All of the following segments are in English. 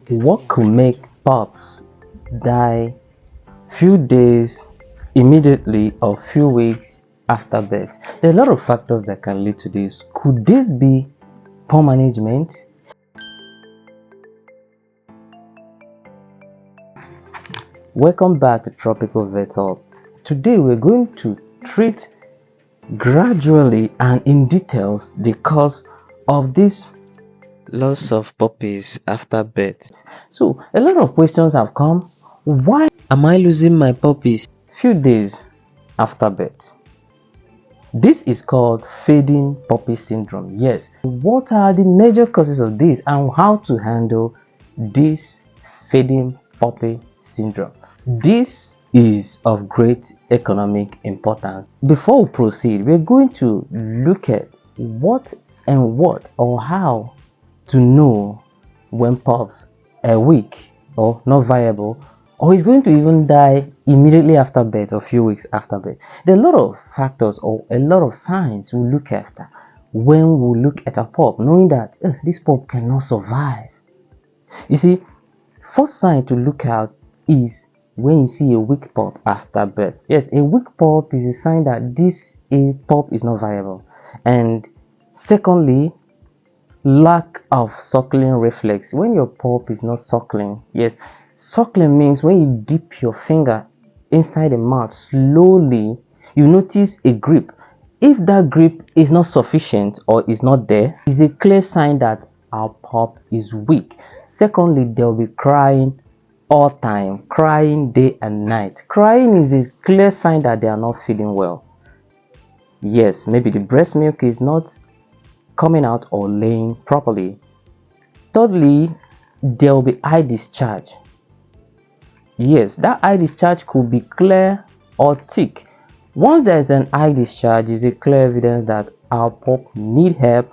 What could make pups die few days immediately or few weeks after birth? There are a lot of factors that can lead to this. Could this be poor management? Welcome back to Tropical Vet Hub. Today we're going to treat gradually and in details the cause of this loss of puppies after birth. So a lot of questions have come. Why am I losing my puppies few days after birth? This is called fading puppy syndrome. Yes. What are the major causes of this and how to handle this fading puppy syndrome? This is of great economic importance. Before we proceed, we're going to look at what or how to know when pups are weak or not viable, or is going to even die immediately after birth or a few weeks after birth. There are a lot of factors or a lot of signs we look after when we look at a pup, knowing that this pup cannot survive. You see, first sign to look out is when you see a weak pup after birth. Yes, a weak pup is a sign that this pup is not viable. And secondly, lack of suckling reflex. When your pup is not suckling, yes, suckling means when you dip your finger inside the mouth slowly, you notice a grip. If that grip is not sufficient or is not there, it's a clear sign that our pup is weak. Secondly, they'll be crying all time, crying day and night. Crying is a clear sign that they are not feeling well. Yes, maybe the breast milk is not coming out or laying properly. Thirdly, there will be eye discharge. Yes, that eye discharge could be clear or thick. Once there is an eye discharge, is a clear evidence that our pup need help,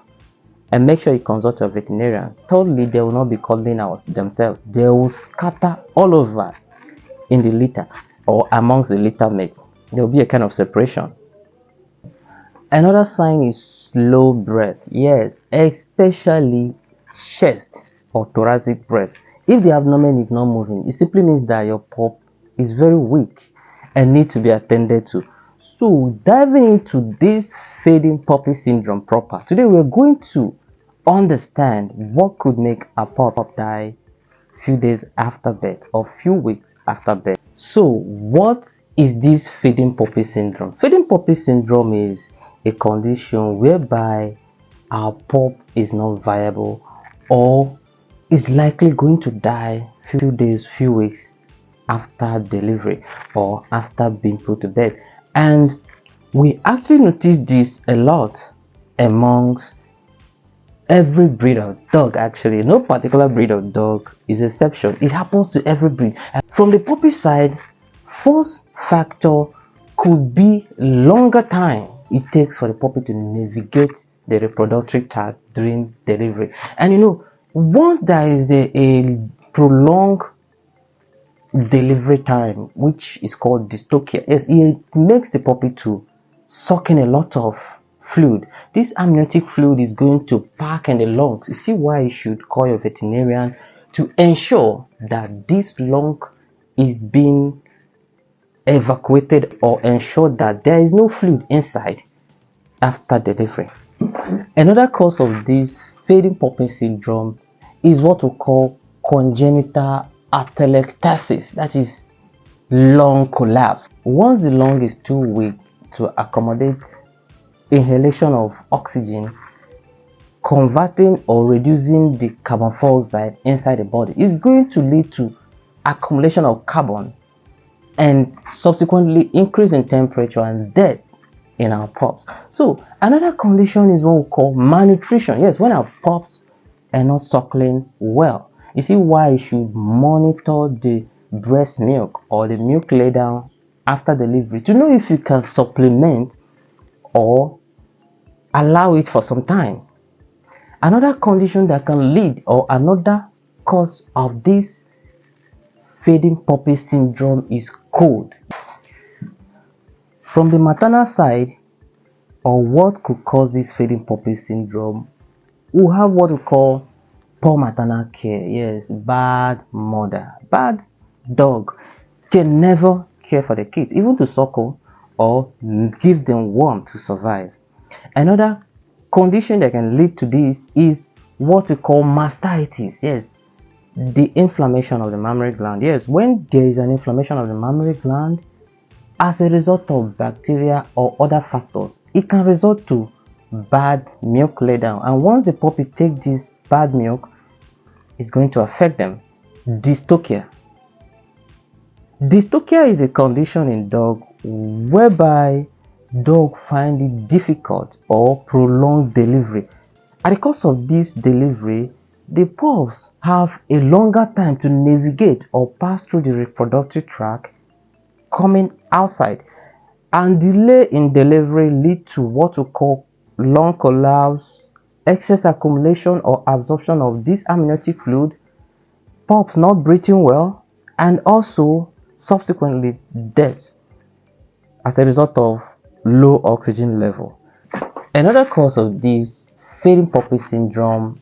and make sure you consult your veterinarian. Thirdly, they will not be cuddling out themselves. They will scatter all over in the litter or amongst the litter mates. There will be a kind of separation. Another sign is slow breath. Yes, especially chest or thoracic breath. If the abdomen is not moving, it simply means that your pup is very weak and needs to be attended to. So diving into this fading puppy syndrome proper, today we're going to understand what could make a pup die few days after birth or few weeks after birth. So what is this fading puppy syndrome? Fading puppy syndrome is a condition whereby our pup is not viable or is likely going to die few days, few weeks after delivery or after being put to bed. And we actually notice this a lot amongst every breed of dog. Actually, no particular breed of dog is exception. It happens to every breed. And from the puppy side, first factor could be longer time it takes for the puppy to navigate the reproductive tract during delivery. And once there is a prolonged delivery time, which is called dystocia, yes, it makes the puppy to suck in a lot of fluid. This amniotic fluid is going to pack in the lungs. You see why you should call your veterinarian to ensure that this lung is being evacuated or ensure that there is no fluid inside after delivery. Another cause of this fading puppy syndrome is what we call congenital atelectasis, that is lung collapse. Once the lung is too weak to accommodate inhalation of oxygen, converting or reducing the carbon dioxide inside the body is going to lead to accumulation of carbon and subsequently increase in temperature and death in our pups. So another condition is what we call malnutrition. Yes, when our pups are not suckling well. You see why you should monitor the breast milk or the milk lay down after delivery to know if you can supplement or allow it for some time. Another condition that can lead or another cause of this fading puppy syndrome is cold. From the maternal side, or what could cause this fading puppy syndrome, we have what we call poor maternal care, yes, bad mother, bad dog can never care for the kids, even to suckle or give them warmth to survive. Another condition that can lead to this is what we call mastitis. Yes, the inflammation of the mammary gland. Yes, when there is an inflammation of the mammary gland as a result of bacteria or other factors, it can result to bad milk laydown. And once the puppy takes this bad milk, it's going to affect them. Dystocia. Dystocia is a condition in dog whereby dog find it difficult or prolonged delivery. At the course of this delivery, the pups have a longer time to navigate or pass through the reproductive tract coming outside, and delay in delivery lead to what we call lung collapse, excess accumulation or absorption of this amniotic fluid, pups not breathing well, and also subsequently death as a result of low oxygen level. Another cause of this fading puppy syndrome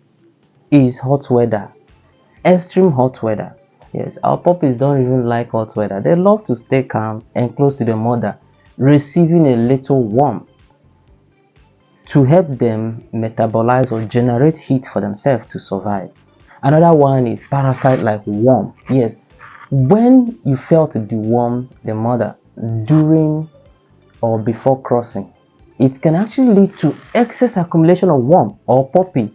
is hot weather, extreme hot weather. Yes, our puppies don't even like hot weather. They love to stay calm and close to the mother, receiving a little warmth to help them metabolize or generate heat for themselves to survive. Another one is parasite like worm. Yes, when you fail to deworm the mother during or before crossing, it can actually lead to excess accumulation of worm or puppy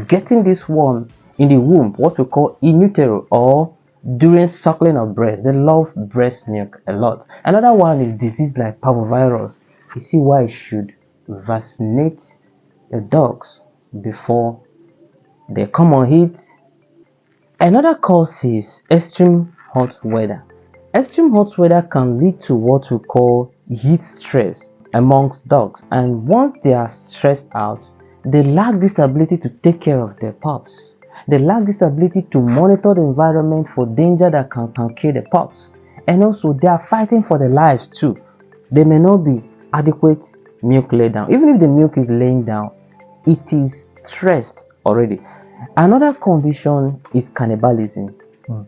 getting this worm in the womb, what we call in utero, or during suckling of breast. They love breast milk a lot. Another one is disease like parvovirus. You see why you should vaccinate the dogs before they come on heat. Another cause is extreme hot weather. Extreme hot weather can lead to what we call heat stress amongst dogs, and once they are stressed out, they lack this ability to take care of their pups. They lack this ability to monitor the environment for danger that can kill the pups. And also they are fighting for their lives too. There may not be adequate milk laid down. Even if the milk is laying down, it is stressed already. Another condition is cannibalism,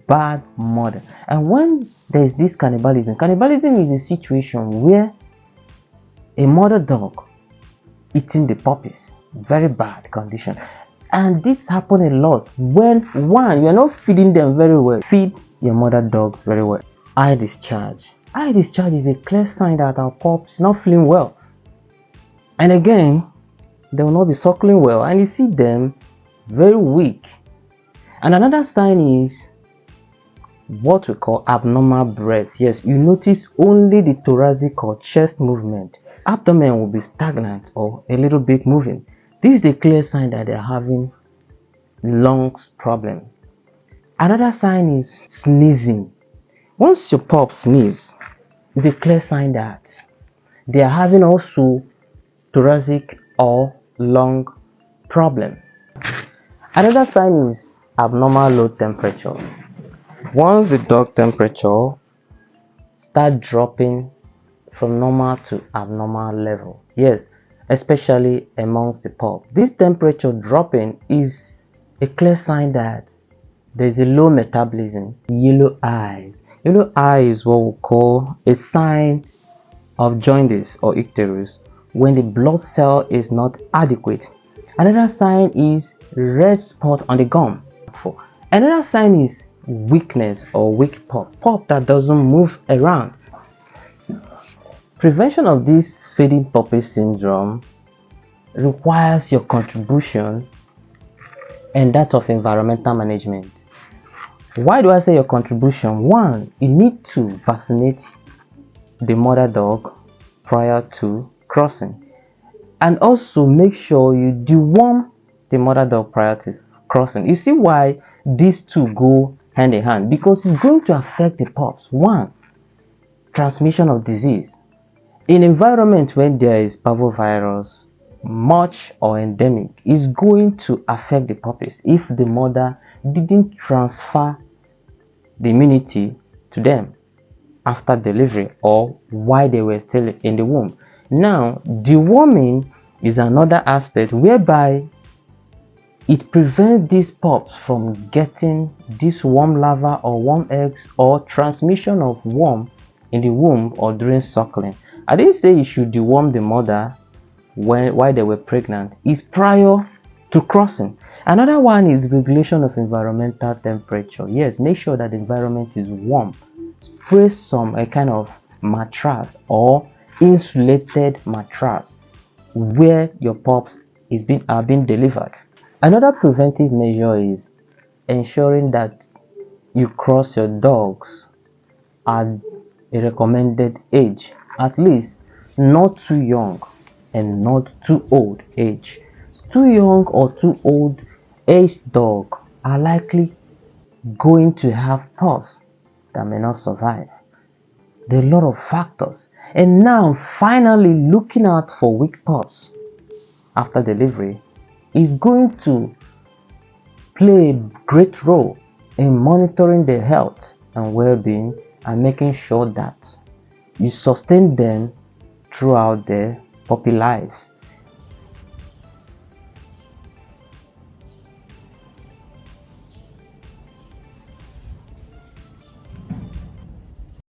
bad mother. And when there is this cannibalism is a situation where a mother dog eating the puppies, very bad condition. And this happens a lot when one, you are not feeding them very well. Feed your mother dogs very well. Eye discharge. Eye discharge is a clear sign that our pups is not feeling well. And again, they will not be suckling well, and you see them very weak. And another sign is what we call abnormal breath. Yes, you notice only the thoracic or chest movement. Abdomen will be stagnant or a little bit moving. This is a clear sign that they're having lungs problem. Another sign is sneezing. Once your pup sneeze, it's a clear sign that they are having also thoracic or lung problem. Another sign is abnormal low temperature. Once the dog temperature start dropping from normal to abnormal level, yes, especially amongst the pup, this temperature dropping is a clear sign that there's a low metabolism. Yellow eyes. Yellow eye is what we call a sign of jaundice or icterus when the blood cell is not adequate. Another sign is red spot on the gum. Another sign is weakness or weak pup that doesn't move around. Prevention of this fading puppy syndrome requires your contribution and that of environmental management. Why do I say your contribution? One, you need to vaccinate the mother dog prior to crossing, and also make sure you deworm the mother dog prior to crossing. You see why these two go hand in hand? Because it's going to affect the pups. One, transmission of disease. In environment where there is parvovirus, much or endemic, is going to affect the puppies if the mother didn't transfer the immunity to them after delivery or while they were still in the womb. Now, deworming is another aspect whereby It prevents these pups from getting this warm larva or warm eggs or transmission of worm in the womb or during suckling. I didn't say you should deworm the mother while they were pregnant. It's prior to crossing. Another one is regulation of environmental temperature. Yes, make sure that the environment is warm. Spray some a kind of mattress or insulated mattress where your pups are being delivered. Another preventive measure is ensuring that you cross your dogs at a recommended age, at least not too young and not too old age. Too young or too old aged dog are likely going to have pups that may not survive. There are a lot of factors. And now finally looking out for weak pups after delivery is going to play a great role in monitoring their health and well-being and making sure that you sustain them throughout their puppy lives.